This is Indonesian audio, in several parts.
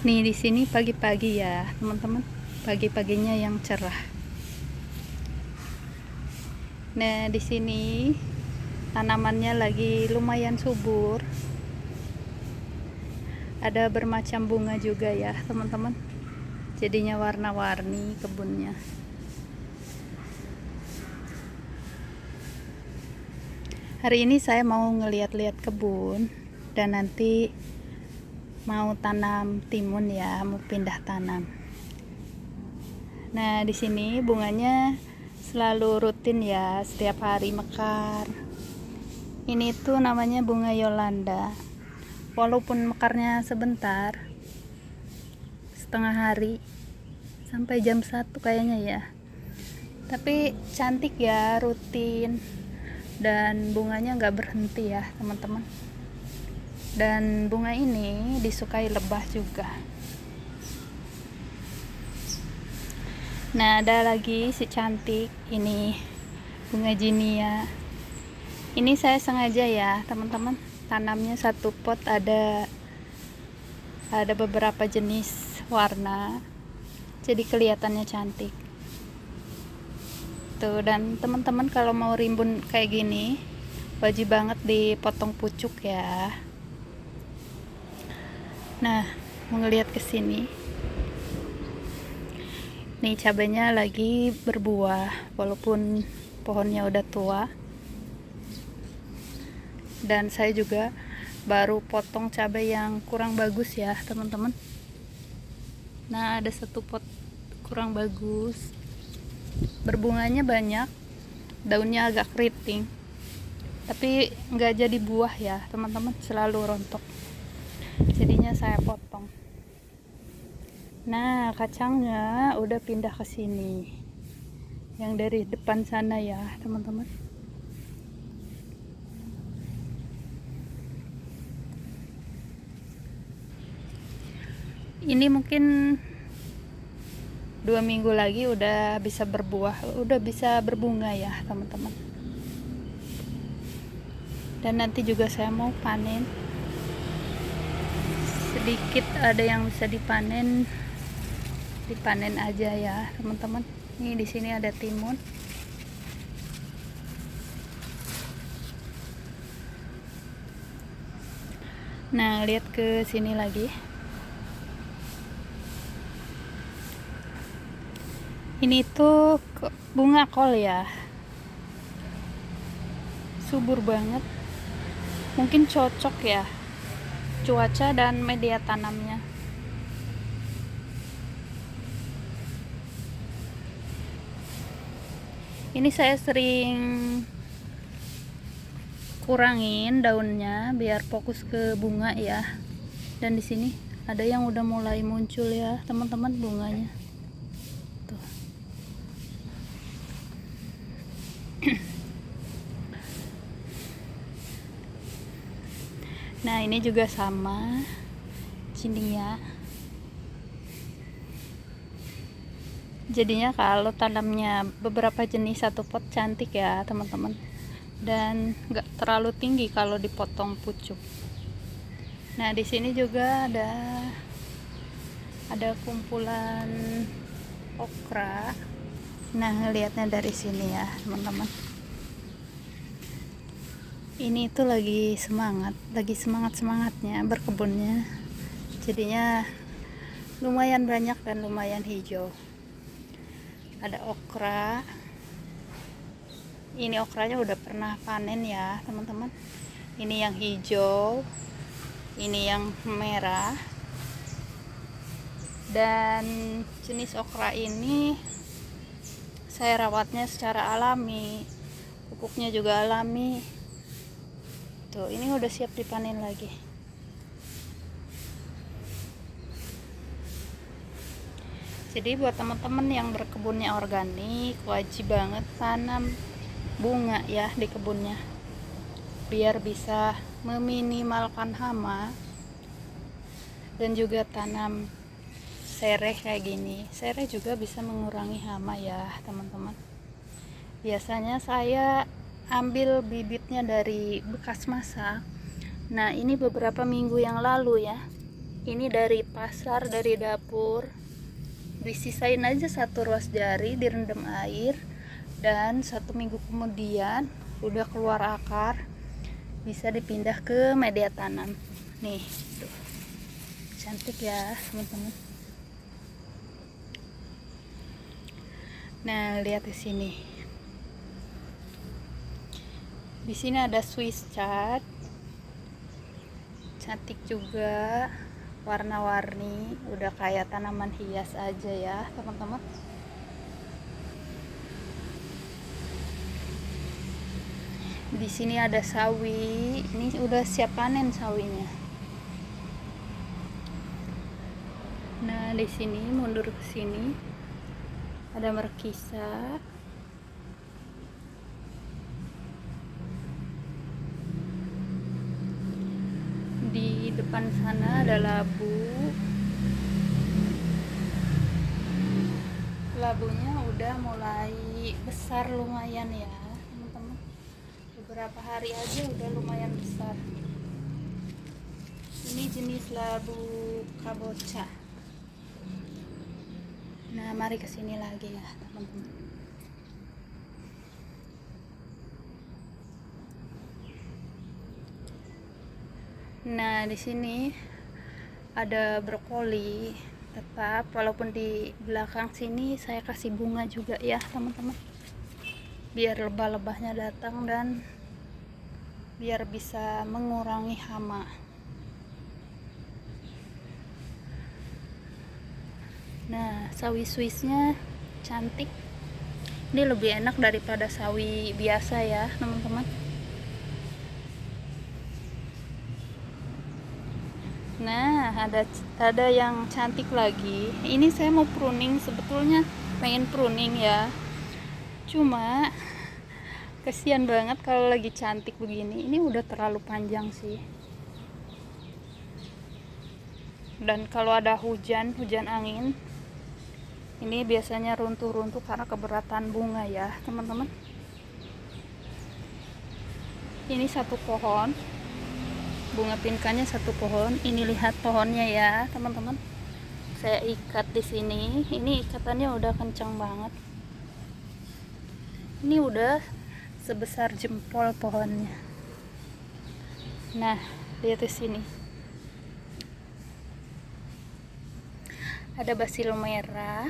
Nih di sini pagi-pagi ya, teman-teman. Pagi-paginya yang cerah. Nah, di sini tanamannya lagi lumayan subur. Ada bermacam bunga juga ya, teman-teman. Jadinya warna-warni kebunnya. Hari ini saya mau ngeliat-liat kebun dan nanti mau tanam timun ya, mau pindah tanam. Nah, di sini bunganya selalu rutin ya, setiap hari mekar. Ini tuh namanya bunga Yolanda. Walaupun mekarnya sebentar, setengah hari sampai jam 1 kayaknya ya. Tapi cantik ya, rutin. Dan bunganya nggak berhenti ya, teman-teman. Dan bunga ini disukai lebah juga. Nah, ada lagi si cantik ini, bunga jinia. Ini saya sengaja ya, teman-teman, tanamnya satu pot ada beberapa jenis warna. Jadi kelihatannya cantik. Tuh, dan teman-teman kalau mau rimbun kayak gini, wajib banget dipotong pucuk ya. Nah, mau ngeliat ke sini. Nih cabenya lagi berbuah walaupun pohonnya udah tua. Dan saya juga baru potong cabai yang kurang bagus ya, teman-teman. Nah, ada satu pot kurang bagus. Berbunganya banyak, daunnya agak keriting. Tapi nggak jadi buah ya, teman-teman, selalu rontok. Jadinya saya potong. Nah, kacangnya udah pindah ke sini. Yang dari depan sana ya, teman-teman. Ini mungkin 2 minggu lagi udah bisa berbuah, udah bisa berbunga ya, teman-teman. Dan nanti juga saya mau panen. Sedikit ada yang bisa dipanen aja ya, teman-teman. Ini di sini ada timun. Nah, lihat ke sini lagi. Ini tuh bunga kol ya. Subur banget. Mungkin cocok ya cuaca dan media tanamnya. Ini saya sering kurangin daunnya biar fokus ke bunga ya. Dan di sini ada yang udah mulai muncul ya, teman-teman, bunganya. Tuh. Nah, ini juga sama, jinia. Jadinya kalau tanamnya beberapa jenis satu pot cantik ya, teman-teman. Dan nggak terlalu tinggi kalau dipotong pucuk. Nah, di sini juga ada kumpulan okra. Nah, ngelihatnya dari sini ya, teman-teman. Ini tuh lagi semangatnya berkebunnya. Jadinya lumayan banyak dan lumayan hijau. Ada okra. Ini okranya udah pernah panen ya, teman-teman. Ini yang hijau, ini yang merah. Dan jenis okra ini saya rawatnya secara alami, pupuknya juga alami. Tuh, ini udah siap dipanen lagi. Jadi buat teman-teman yang berkebunnya organik, wajib banget tanam bunga ya di kebunnya, biar bisa meminimalkan hama. Dan juga tanam sereh kayak gini. Sereh juga bisa mengurangi hama ya, teman-teman. Biasanya saya ambil bibitnya dari bekas masak. Nah, ini beberapa minggu yang lalu ya. Ini dari pasar, dari dapur. Disisain aja 1 ruas jari, direndam air, dan 1 minggu kemudian udah keluar akar, bisa dipindah ke media tanam. Nih tuh, cantik ya teman-teman. Nah, lihat di sini. Di sini ada Swiss chard. Cantik juga, warna-warni, udah kayak tanaman hias aja ya, teman-teman. Di sini ada sawi. Ini udah siap panen sawinya. Nah, di sini mundur ke sini ada merkisa. Di depan sana ada labu. Labunya udah mulai besar lumayan ya, teman-teman. Beberapa hari aja udah lumayan besar. Ini jenis labu kabocha. Nah, mari kesini lagi ya, teman-teman. Nah, di sini ada brokoli. Tetap walaupun di belakang sini saya kasih bunga juga ya, teman-teman. Biar lebah-lebahnya datang dan biar bisa mengurangi hama. Nah, sawi Swissnya cantik. Ini lebih enak daripada sawi biasa ya, teman-teman. Nah, ada yang cantik lagi. Ini saya mau pruning, sebetulnya pengen pruning ya. Cuma kesian banget kalau lagi cantik begini. Ini udah terlalu panjang sih. Dan kalau ada hujan angin, ini biasanya runtuh-runtuh karena keberatan bunga ya, teman-teman. Ini 1 pohon. Bunga pinkanya 1 pohon. Ini lihat pohonnya ya, teman-teman. Saya ikat di sini. Ini ikatannya udah kencang banget. Ini udah sebesar jempol pohonnya. Nah, lihat di sini. Ada basil merah.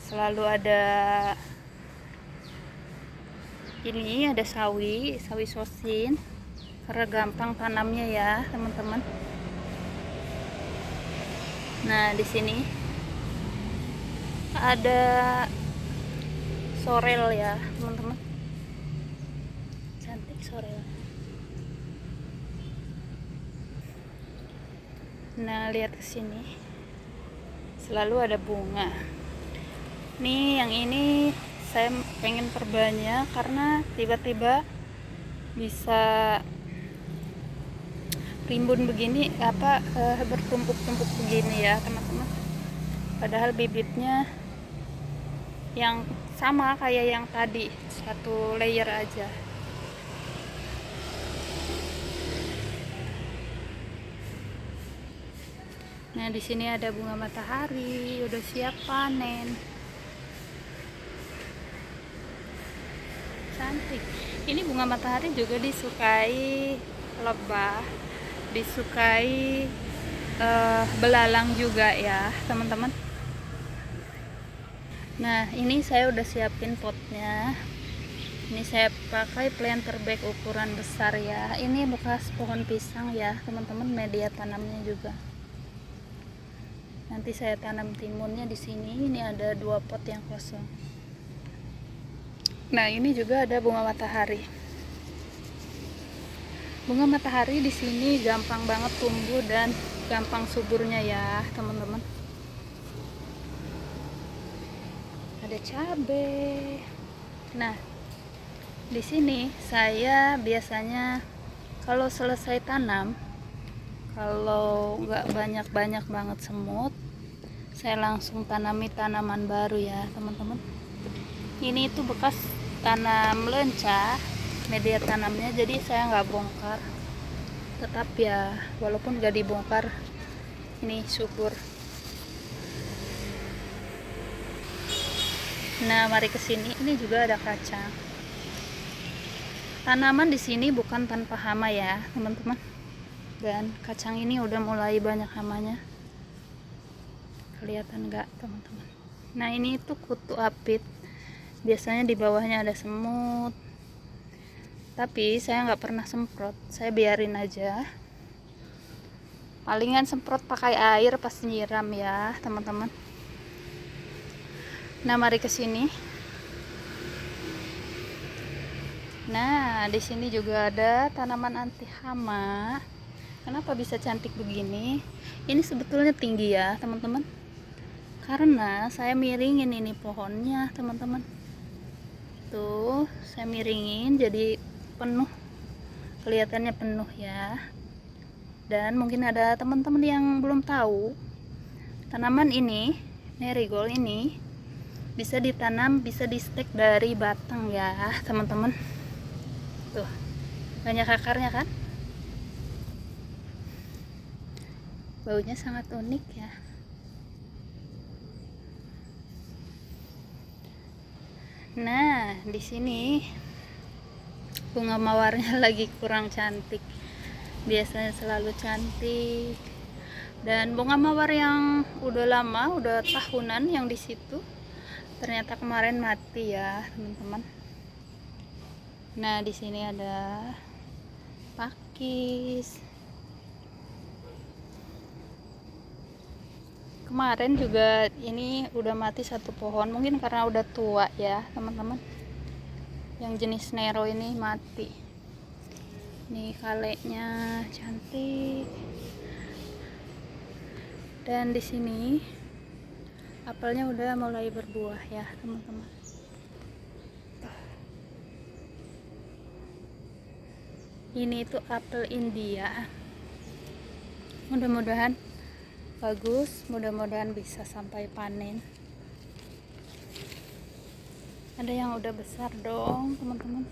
Selalu ada ini, ada sawi sosin, karena gampang tanamnya ya, teman-teman. Nah, di sini ada sorel ya, teman-teman. Cantik sorel. Nah, lihat ke sini. Selalu ada bunga. Nih, yang ini saya pengen perbanyak karena tiba-tiba bisa rimbun begini, bertumpuk-tumpuk begini ya, teman-teman. Padahal bibitnya yang sama kayak yang tadi, 1 layer aja. Nah, di sini ada bunga matahari, udah siap panen. Cantik. Ini bunga matahari juga disukai lebah, disukai belalang juga ya, teman-teman. Nah, ini saya udah siapin potnya. Ini saya pakai planter bag ukuran besar ya. Ini bekas pohon pisang ya, teman-teman. Media tanamnya juga. Nanti saya tanam timunnya di sini. Ini ada 2 pot yang kosong. Nah, ini juga ada bunga matahari. Bunga matahari di sini gampang banget tumbuh dan gampang suburnya ya, teman-teman. Ada cabai. Nah, di sini saya biasanya kalau selesai tanam, kalau nggak banyak banget semut, saya langsung tanami tanaman baru ya, teman-teman. Ini itu bekas tanam lenca, media tanamnya, jadi saya nggak bongkar. tetap ya, walaupun gak dibongkar, ini subur. Nah, mari ke sini. Ini juga ada kacang. Tanaman di sini bukan tanpa hama ya, teman-teman. Dan kacang ini udah mulai banyak hamanya. Kelihatan nggak, teman-teman? Nah, ini tuh kutu apit. Biasanya di bawahnya ada semut. Tapi saya nggak pernah semprot. Saya biarin aja. Palingan semprot pakai air pas nyiram ya, teman-teman. Nah, mari ke sini. Nah, di sini juga ada tanaman anti hama. Kenapa bisa cantik begini? Ini sebetulnya tinggi ya, teman-teman. Karena saya miringin ini pohonnya, teman-teman. Tuh, saya miringin jadi penuh. Kelihatannya penuh ya. Dan mungkin ada teman-teman yang belum tahu, tanaman ini, marigold ini bisa ditanam, bisa di stek dari batang ya, teman-teman. Tuh, banyak akarnya kan? Baunya sangat unik ya. Nah, di sini bunga mawarnya lagi kurang cantik. Biasanya selalu cantik. Dan bunga mawar yang udah lama, udah tahunan yang di situ, ternyata kemarin mati ya, teman-teman. Nah, di sini ada pakis. Kemarin juga ini udah mati satu pohon, mungkin karena udah tua ya, teman-teman. Yang jenis Nero ini mati. Nih kalenya cantik. Dan di sini apelnya udah mulai berbuah ya, teman-teman. Ini itu apel India. Mudah-mudahan bagus, mudah-mudahan bisa sampai panen. Ada yang udah besar dong, teman-teman.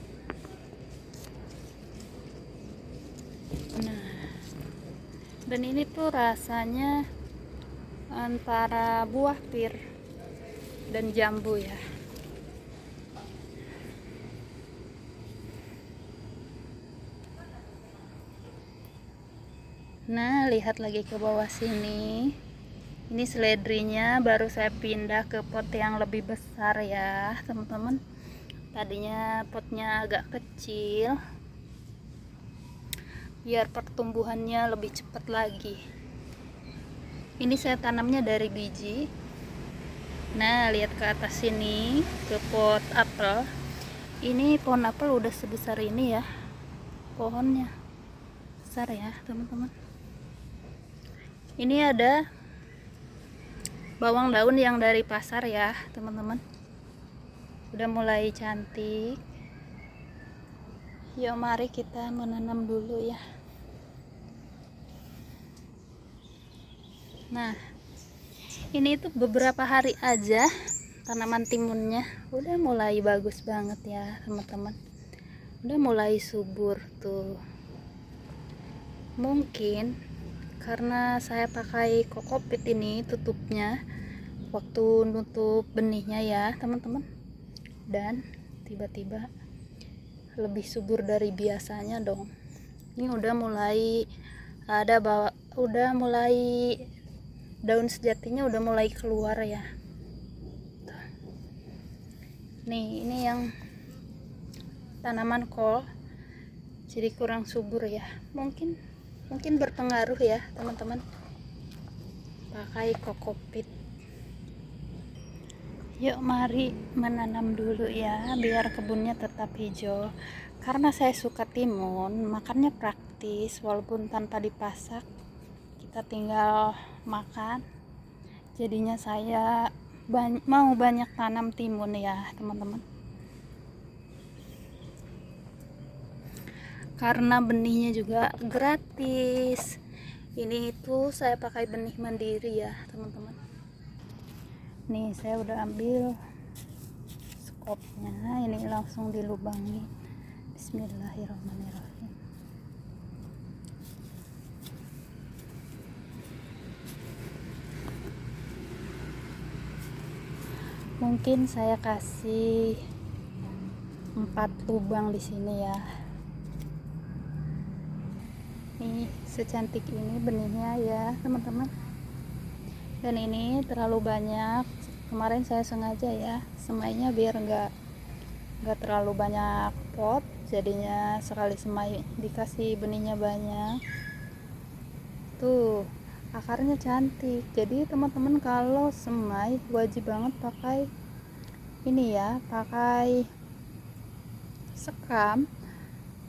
Nah, dan ini tuh rasanya antara buah pir dan jambu ya. Nah, lihat lagi ke bawah sini. Ini seledrinya baru saya pindah ke pot yang lebih besar ya, teman-teman. Tadinya potnya agak kecil, biar pertumbuhannya lebih cepat lagi. Ini saya tanamnya dari biji. Nah, lihat ke atas sini, ke pot apel. Ini pohon apel udah sebesar ini ya, pohonnya besar ya, teman-teman. Ini ada bawang daun yang dari pasar ya, teman-teman. Udah mulai cantik. Yuk mari kita menanam dulu ya. Nah, ini tuh beberapa hari aja tanaman timunnya udah mulai bagus banget ya, teman-teman. Udah mulai subur tuh. Mungkin karena saya pakai kokopit ini tutupnya waktu nutup benihnya ya, teman-teman. Dan tiba-tiba lebih subur dari biasanya dong. Ini udah mulai ada udah mulai daun sejatinya udah mulai keluar ya. Nih, ini yang tanaman kol jadi kurang subur ya. Mungkin berpengaruh ya, teman-teman. Pakai kokopit. Yuk mari menanam dulu ya, biar kebunnya tetap hijau. Karena saya suka timun, makannya praktis walaupun tanpa dipasak. Kita tinggal makan. Jadinya saya mau banyak tanam timun ya, teman-teman. Karena benihnya juga gratis. Ini itu saya pakai benih mandiri ya, teman-teman. Nih, saya udah ambil skopnya, ini langsung dilubangi. Bismillahirrahmanirrahim. Mungkin saya kasih 4 lubang di sini ya. Nih secantik ini benihnya ya teman-teman. Dan ini terlalu banyak. Kemarin saya sengaja ya semainya biar nggak terlalu banyak pot, jadinya sekali semai dikasih benihnya banyak. Tuh akarnya cantik. Jadi teman-teman kalau semai wajib banget pakai ini ya, pakai sekam.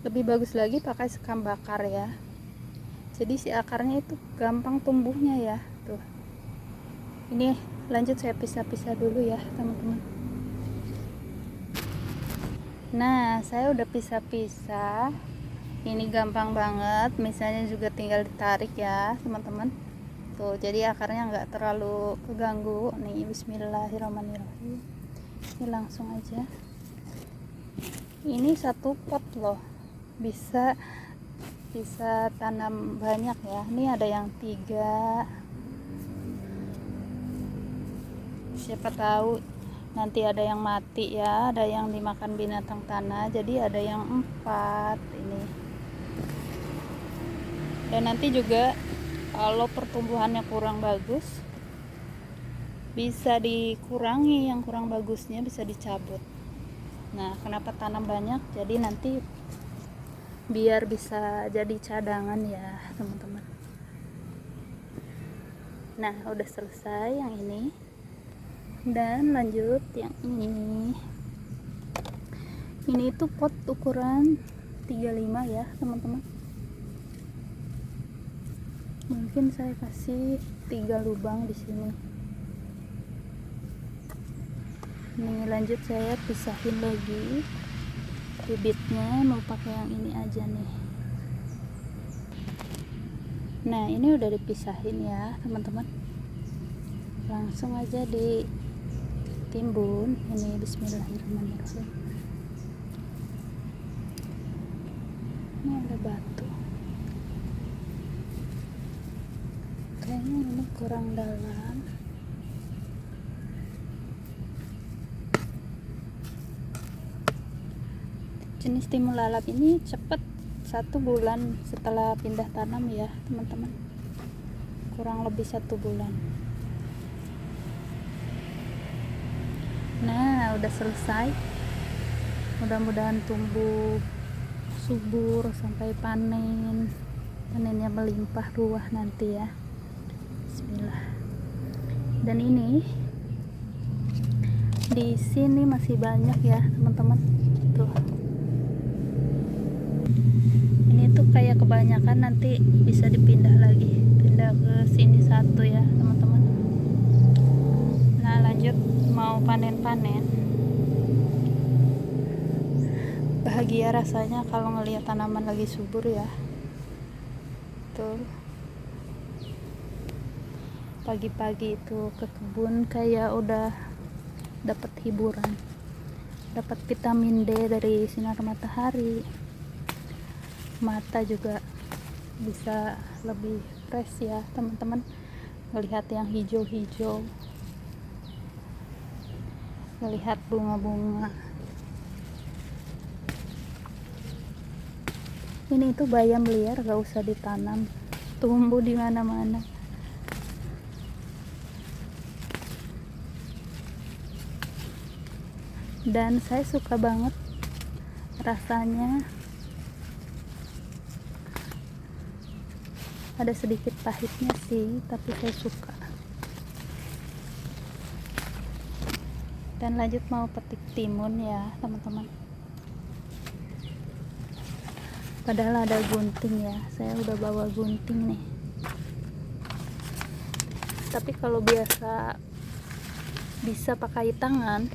Lebih bagus lagi pakai sekam bakar ya, jadi si akarnya itu gampang tumbuhnya ya. Tuh ini lanjut saya pisah-pisah dulu ya teman-teman. Nah saya udah pisah-pisah, ini gampang banget, misalnya juga tinggal ditarik ya teman-teman. Tuh jadi akarnya nggak terlalu keganggu nih. Bismillahirrahmanirrahim, ini langsung aja. Ini satu pot loh, bisa tanam banyak ya. Ini ada yang 3, siapa tahu nanti ada yang mati ya, ada yang dimakan binatang tanah, jadi ada yang 4 ini. Dan nanti juga kalau pertumbuhannya kurang bagus bisa dikurangi, yang kurang bagusnya bisa dicabut. Nah kenapa tanam banyak, jadi nanti biar bisa jadi cadangan ya teman-teman. Nah udah selesai yang ini, dan lanjut yang ini. Ini tuh pot ukuran 35 ya teman-teman. Mungkin saya kasih 3 lubang di sini. Nih lanjut saya pisahin lagi bibitnya, mau pakai yang ini aja nih. Nah ini udah dipisahin ya teman-teman, langsung aja ditimbun. Ini bismillahirrahmanirrahim. Ini ada batu, kayaknya ini kurang dalam. Jenis timun lalap ini cepet, 1 bulan setelah pindah tanam ya teman-teman, kurang lebih 1 bulan. Nah udah selesai, mudah-mudahan tumbuh subur sampai panennya melimpah ruah nanti ya. Bismillah. Dan ini di sini masih banyak ya teman-teman. Tuh ini tuh kayak kebanyakan, nanti bisa dipindah lagi, pindah ke sini 1 ya teman-teman. Nah lanjut mau panen-panen. Bahagia rasanya kalau ngelihat tanaman lagi subur ya. Tuh pagi-pagi itu ke kebun kayak udah dapat hiburan, dapat vitamin D dari sinar matahari, mata juga bisa lebih fresh ya teman-teman, melihat yang hijau-hijau, melihat bunga-bunga. Ini itu bayam liar, gak usah ditanam, tumbuh di mana-mana. Dan saya suka banget rasanya, ada sedikit pahitnya sih, tapi saya suka. Dan lanjut mau petik timun ya teman-teman. Padahal ada gunting ya, saya udah bawa gunting nih. Tapi kalau bisa pakai tangan,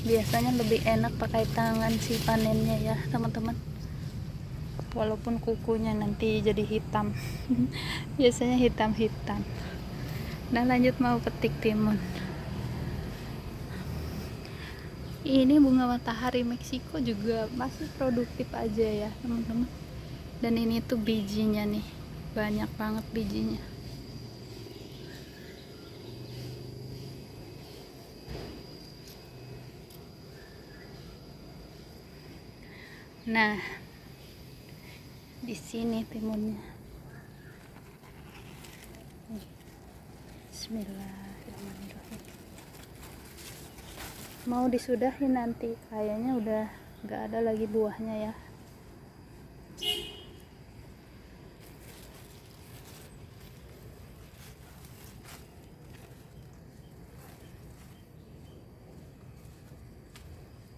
biasanya lebih enak pakai tangan sih panennya ya teman-teman, walaupun kukunya nanti jadi hitam. Biasanya hitam-hitam. Nah lanjut mau petik timun. Ini bunga matahari Meksiko juga masih produktif aja ya teman-teman. Dan ini tuh bijinya nih, banyak banget bijinya. Nah, di sini timunnya. Bismillahirrahmanirrahim. Mau disudahi nanti, kayaknya udah nggak ada lagi buahnya ya.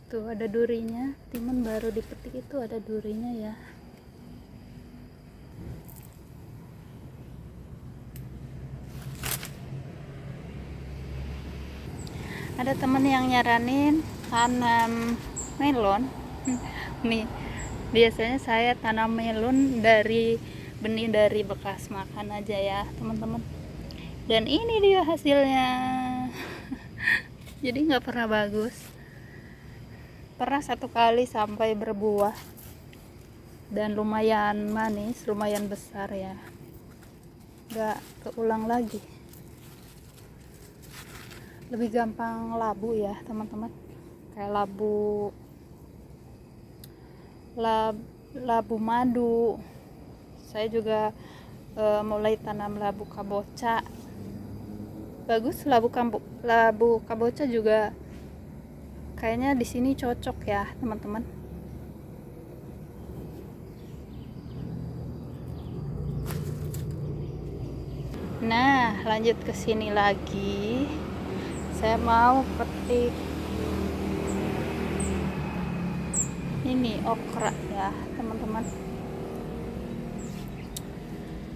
Tuh ada durinya, timun baru dipetik itu ada durinya ya. Ada temen yang nyaranin tanam melon. Nih, biasanya saya tanam melon dari benih dari bekas makan aja ya teman-teman. Dan ini dia hasilnya. Jadi nggak pernah bagus. Pernah satu kali sampai berbuah dan lumayan manis, lumayan besar ya. Nggak keulang lagi. Lebih gampang labu ya teman-teman, kayak labu madu. Saya juga mulai tanam labu kabocha. Bagus labu kabocha juga, kayaknya di sini cocok ya teman-teman. Nah, lanjut ke sini lagi. Saya mau petik ini okra ya teman-teman.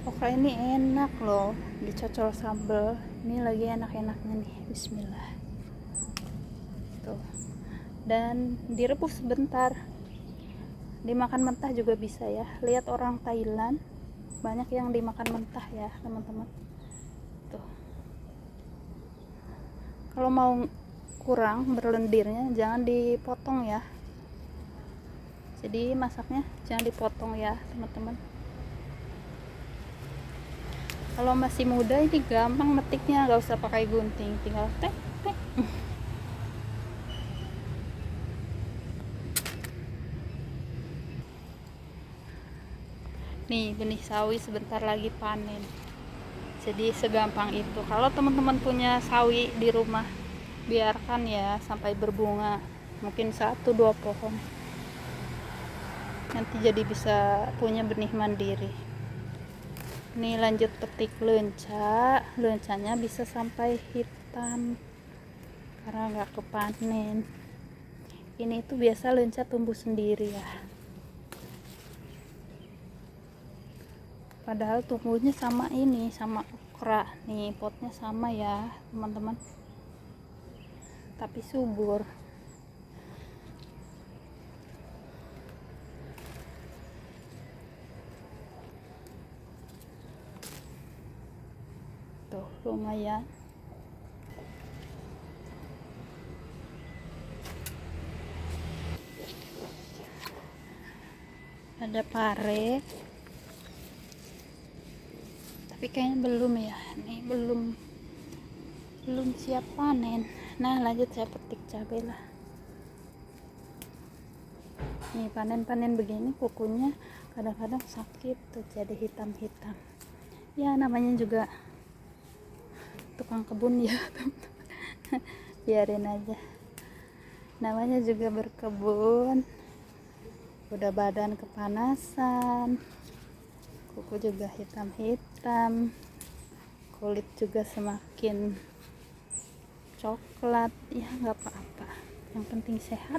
Okra ini enak loh, dicocol sambal. Ini lagi enak-enaknya nih. Bismillah. Tuh. Dan direbus sebentar. Dimakan mentah juga bisa ya. Lihat orang Thailand banyak yang dimakan mentah ya teman-teman. Tuh. Kalau mau kurang berlendirnya jangan dipotong ya. Jadi masaknya jangan dipotong ya teman-teman. Kalau masih muda ini gampang metiknya, nggak usah pakai gunting, tinggal tek tek. Nih benih sawi sebentar lagi panen. Jadi segampang itu. Kalau teman-teman punya sawi di rumah, biarkan ya sampai berbunga, mungkin 1-2 pohon. Nanti jadi bisa punya benih mandiri. Ini lanjut petik lenca. Lencanya bisa sampai hitam karena nggak kepanen. Ini tuh biasa lenca tumbuh sendiri ya. Padahal tumbuhnya sama ini, sama okra. Nih potnya sama ya teman-teman, tapi subur. Tuh lumayan. Ada pare, tapi kayaknya belum ya. Nih belum siap panen. Nah lanjut saya petik cabai lah. Nih panen begini kukunya kadang-kadang sakit tuh, jadi hitam-hitam ya. Namanya juga tukang kebun ya teman-teman. Biarin aja, namanya juga berkebun. Udah badan kepanasan, kuku juga hitam-hitam, kulit juga semakin coklat ya. Nggak apa-apa, yang penting sehat.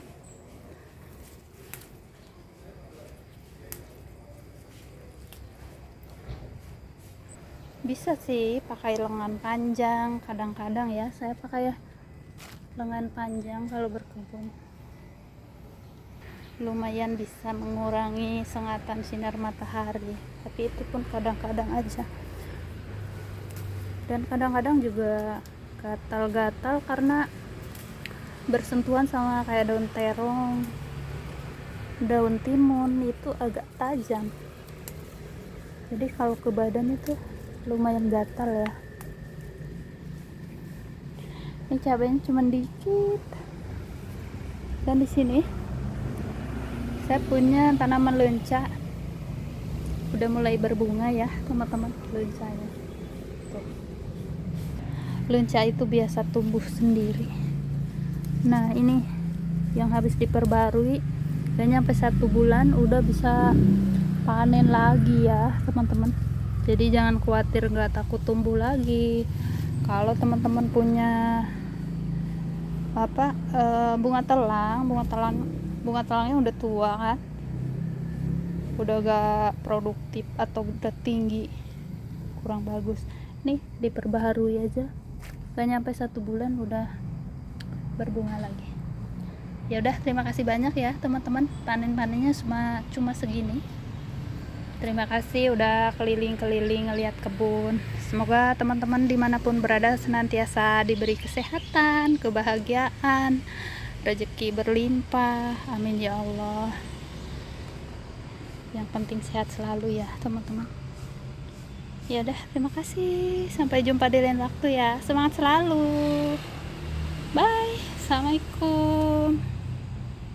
Bisa sih pakai lengan panjang, kadang-kadang ya saya pakai lengan panjang kalau berkebun. Lumayan bisa mengurangi sengatan sinar matahari, tapi itu pun kadang-kadang aja. Dan kadang-kadang juga gatal-gatal karena bersentuhan sama kayak daun terong, daun timun, itu agak tajam. Jadi kalau ke badan itu lumayan gatal ya. Ini cabainya cuma dikit. Dan di sini Saya punya tanaman lenca, udah mulai berbunga ya teman-teman. Lencanya tuh. Lenca itu biasa tumbuh sendiri. Nah ini yang habis diperbarui, dan nyampe 1 bulan udah bisa panen lagi ya teman-teman. Jadi jangan khawatir, nggak takut tumbuh lagi. Kalau teman-teman punya bunga telangnya udah tua kan, udah gak produktif atau udah tinggi, kurang bagus, nih diperbaharui aja, gak nyampe 1 bulan udah berbunga lagi. Ya udah, terima kasih banyak ya teman-teman, panen-panennya cuma segini. Terima kasih udah keliling-keliling ngeliat kebun. Semoga teman-teman dimanapun berada senantiasa diberi kesehatan, kebahagiaan, rezeki berlimpah. Amin ya Allah. Yang penting sehat selalu ya teman-teman. Ya udah, terima kasih. Sampai jumpa di lain waktu ya. Semangat selalu. Bye. Assalamualaikum.